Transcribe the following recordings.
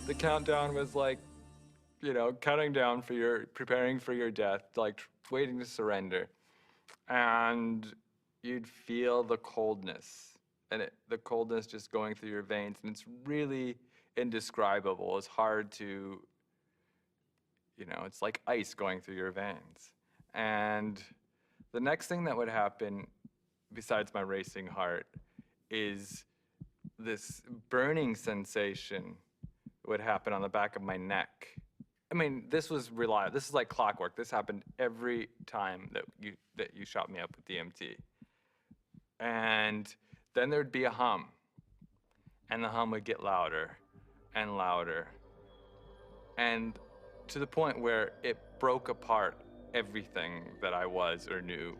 The countdown was like, counting down preparing for your death, like waiting to surrender. And you'd feel the coldness, and the coldness just going through your veins. And it's really indescribable. It's hard to, it's like ice going through your veins. And the next thing that would happen, besides my racing heart, is this burning sensation would happen on the back of my neck. I mean, this was reliable. This is like clockwork. This happened every time that you shot me up with DMT. And then there'd be a hum, and the hum would get louder and louder, and to the point where it broke apart everything that I was or knew.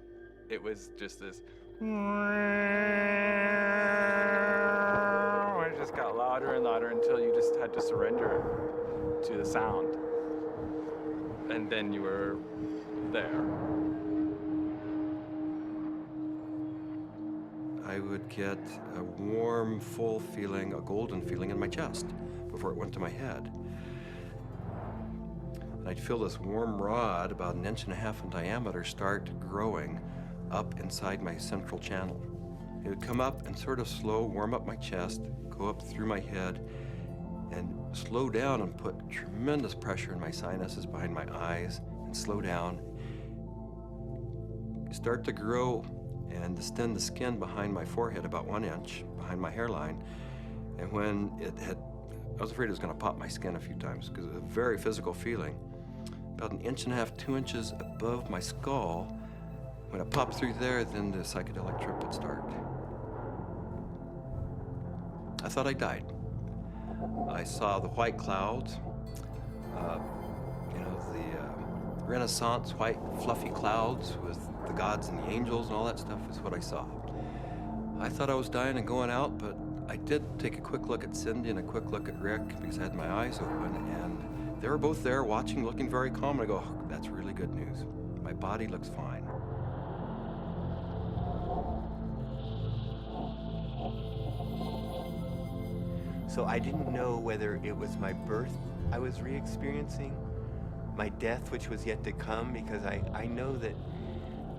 It was just this. It just got louder and louder until you just had to surrender to the sound. And then you were there. I would get a warm, full feeling, a golden feeling in my chest before it went to my head. And I'd feel this warm rod, about 1.5 inches in diameter, start growing up inside my central channel. It would come up and sort of slow, warm up my chest, go up through my head, and slow down and put tremendous pressure in my sinuses behind my eyes, and slow down. Start to grow and distend the skin behind my forehead about 1 inch, behind my hairline. And when I was afraid it was gonna pop my skin a few times because it was a very physical feeling. About 1.5 inches, 2 inches above my skull, when it popped through there, then the psychedelic trip would start. I thought I died. I saw the white clouds, the Renaissance white fluffy clouds with the gods and the angels and all that stuff is what I saw. I thought I was dying and going out, but I did take a quick look at Cindy and a quick look at Rick because I had my eyes open, and they were both there watching, looking very calm. And I go, oh, that's really good news. My body looks fine. So I didn't know whether it was my birth I was re-experiencing, my death which was yet to come, because I know that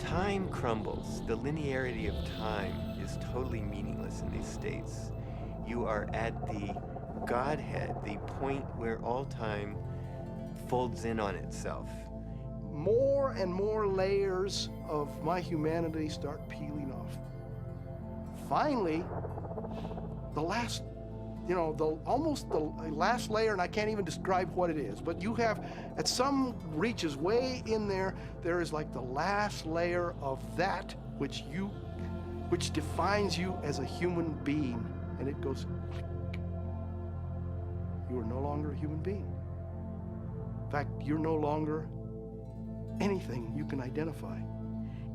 time crumbles. The linearity of time is totally meaningless in these states. You are at the Godhead, the point where all time folds in on itself. More and more layers of my humanity start peeling off. Finally, the last almost the last layer, and I can't even describe what it is, but you have, at some reaches way in there, there is like the last layer of that which defines you as a human being, and it goes click. You are no longer a human being. In fact, you're no longer anything you can identify.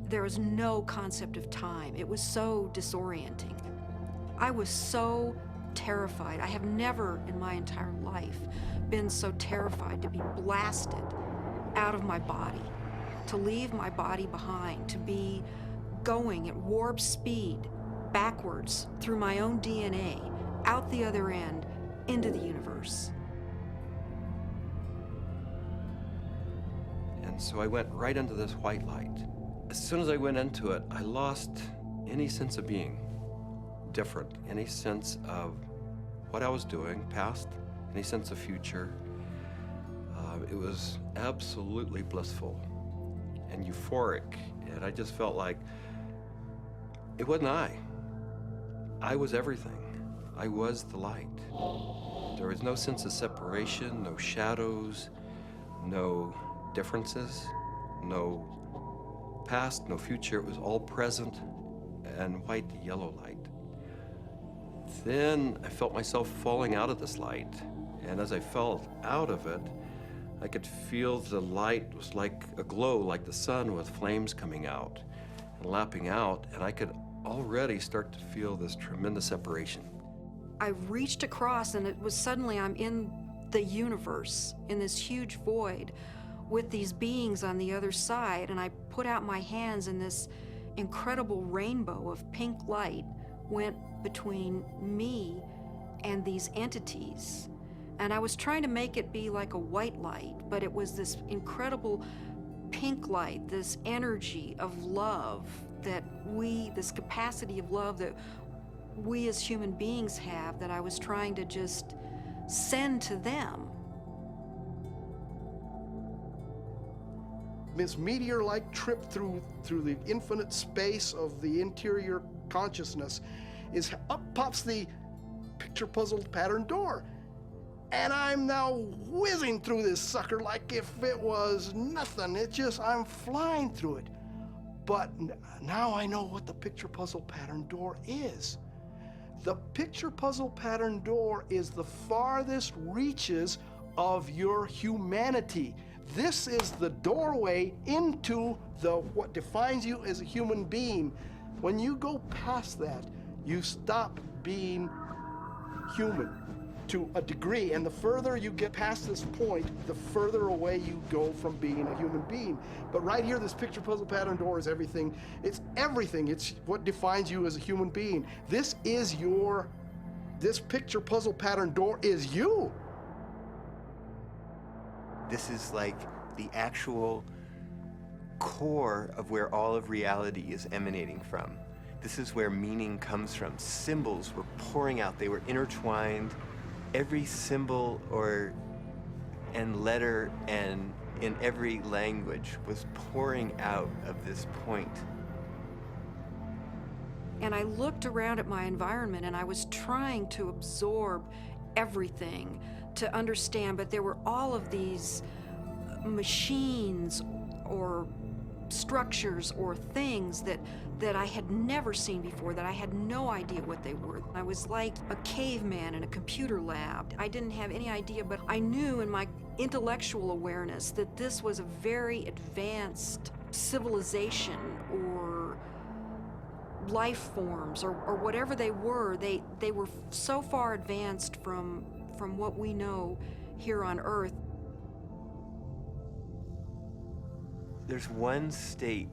There was no concept of time. It was so disorienting. I was so terrified. I have never in my entire life been so terrified to be blasted out of my body, to leave my body behind, to be going at warp speed backwards through my own DNA, out the other end, into the universe. And so I went right into this white light. As soon as I went into it, I lost any sense of being different, any sense of what I was doing, past, any sense of future. It was absolutely blissful and euphoric, and I just felt like it wasn't I. I was everything. I was the light. There was no sense of separation, no shadows, no differences, no past, no future. It was all present and white to yellow light. Then I felt myself falling out of this light, and as I fell out of it, I could feel the light was like a glow, like the sun with flames coming out and lapping out, and I could already start to feel this tremendous separation. I reached across, and it was suddenly I'm in the universe, in this huge void, with these beings on the other side, and I put out my hands, and this incredible rainbow of pink light went between me and these entities. And I was trying to make it be like a white light, but it was this incredible pink light, this energy of love this capacity of love that we as human beings have, that I was trying to just send to them. This meteor-like trip through the infinite space of the interior consciousness is up pops the picture puzzle pattern door. And I'm now whizzing through this sucker like if it was nothing. I'm flying through it. But now I know what the picture puzzle pattern door is. The picture puzzle pattern door is the farthest reaches of your humanity. This is the doorway into what defines you as a human being. When you go past that, you stop being human to a degree, and the further you get past this point, the further away you go from being a human being. But right here, this picture puzzle pattern door is everything. It's everything. It's what defines you as a human being. This picture puzzle pattern door is you. This is like the actual core of where all of reality is emanating from. This is where meaning comes from. Symbols were pouring out. They were intertwined. Every symbol and letter and in every language was pouring out of this point. And I looked around at my environment and I was trying to absorb everything, to understand, but there were all of these machines or structures or things that I had never seen before, that I had no idea what they were. I was like a caveman in a computer lab. I didn't have any idea, but I knew in my intellectual awareness that this was a very advanced civilization or life forms or whatever they were. They were so far advanced from what we know here on Earth. There's one state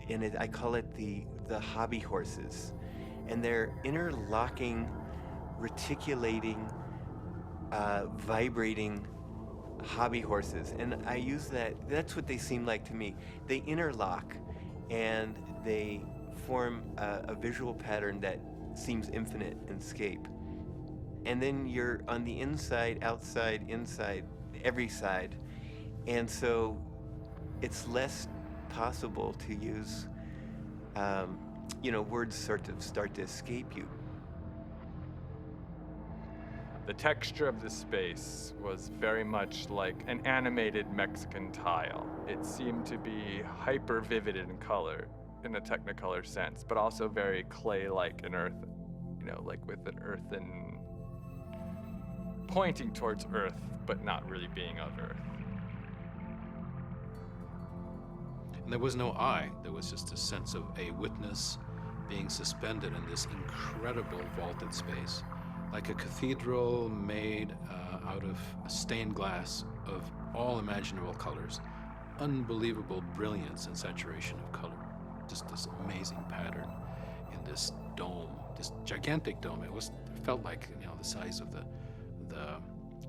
in it, I call it the hobby horses, and they're interlocking, reticulating, vibrating hobby horses. And I use that's what they seem like to me. They interlock and they form a visual pattern that seems infinite in scape. And then you're on the inside, outside, inside, every side. And so it's less possible to use, words sort of start to escape you. The texture of the space was very much like an animated Mexican tile. It seemed to be hyper vivid in color, in a Technicolor sense, but also very clay-like and earth, like with an earthen, pointing towards earth, but not really being of earth. And there was no I. There was just a sense of a witness being suspended in this incredible vaulted space, like a cathedral made out of stained glass of all imaginable colors, unbelievable brilliance and saturation of color. Just this amazing pattern in this dome, this gigantic dome. It felt like the size of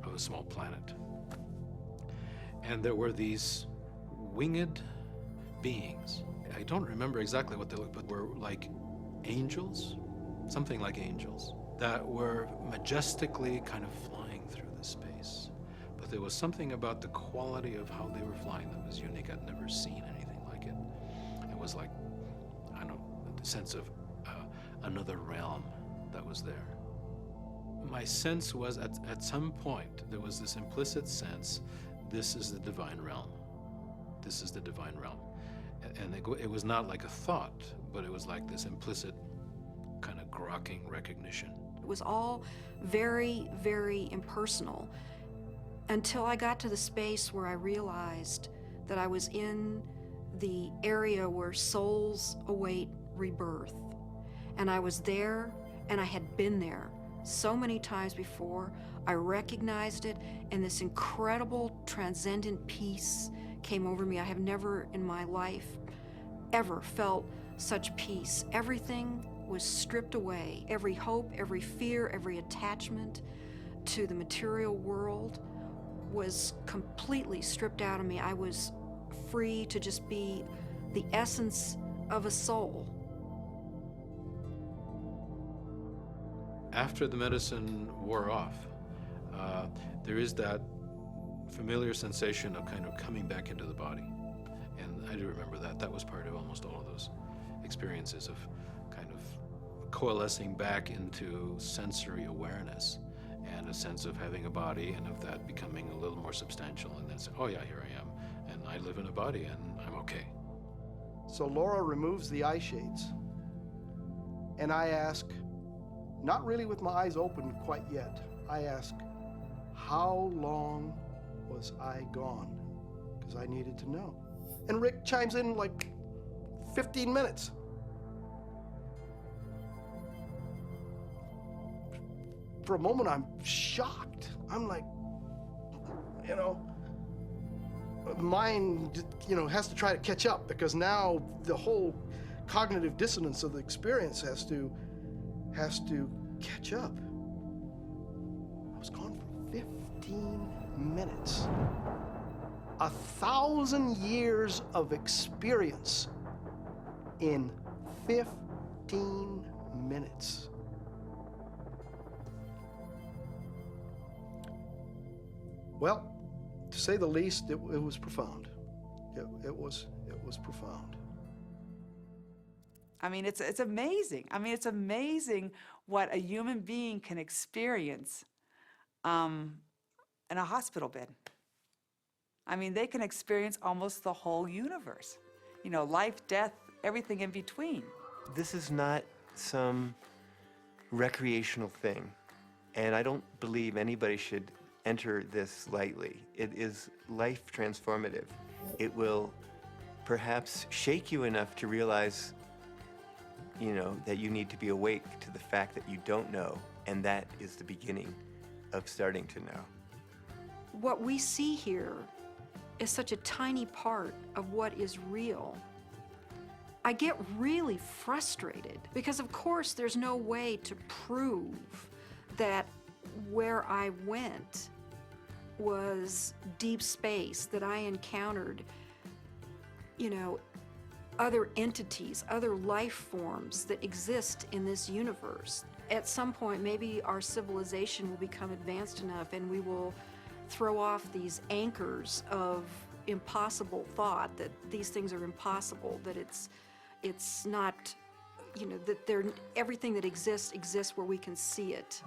of a small planet. And there were these winged beings. I don't remember exactly what they looked, but were like angels, something like angels, that were majestically kind of flying through the space. But there was something about the quality of how they were flying that was unique. I'd never seen anything like it. It was like, I don't know, the sense of another realm that was there. My sense was at some point, there was this implicit sense, this is the divine realm. This is the divine realm. And it was not like a thought, but it was like this implicit kind of grokking recognition. It was all very, very impersonal until I got to the space where I realized that I was in the area where souls await rebirth. And I was there, and I had been there so many times before. I recognized it, and this incredible transcendent peace came over me. I have never in my life ever felt such peace. Everything was stripped away. Every hope, every fear, every attachment to the material world was completely stripped out of me. I was free to just be the essence of a soul. After the medicine wore off, there is that familiar sensation of kind of coming back into the body. And I do remember that. That was part of almost all of those experiences of kind of coalescing back into sensory awareness and a sense of having a body and of that becoming a little more substantial. And then say, oh yeah, here I am. And I live in a body and I'm okay. So Laura removes the eye shades. And I ask, not really with my eyes open quite yet, I ask, how long was I gone? Because I needed to know. And Rick chimes in like 15 minutes. For a moment, I'm shocked. I'm like, you know, mind, you know, has to try to catch up because now the whole cognitive dissonance of the experience has to catch up. I was gone for 15 minutes. 1,000 years of experience in 15 minutes. Well, to say the least, it was profound. It was profound. I mean, it's amazing. I mean, it's amazing what a human being can experience in a hospital bed. I mean, they can experience almost the whole universe. You know, life, death, everything in between. This is not some recreational thing, and I don't believe anybody should enter this lightly. It is life transformative. It will perhaps shake you enough to realize, you know, that you need to be awake to the fact that you don't know, and that is the beginning of starting to know. What we see here is such a tiny part of what is real. I get really frustrated because, of course, there's no way to prove that where I went was deep space, that I encountered, you know, other entities, other life forms that exist in this universe. At some point, maybe our civilization will become advanced enough and we will throw off these anchors of impossible thought, that these things are impossible, that it's not, you know, that everything that exists where we can see it.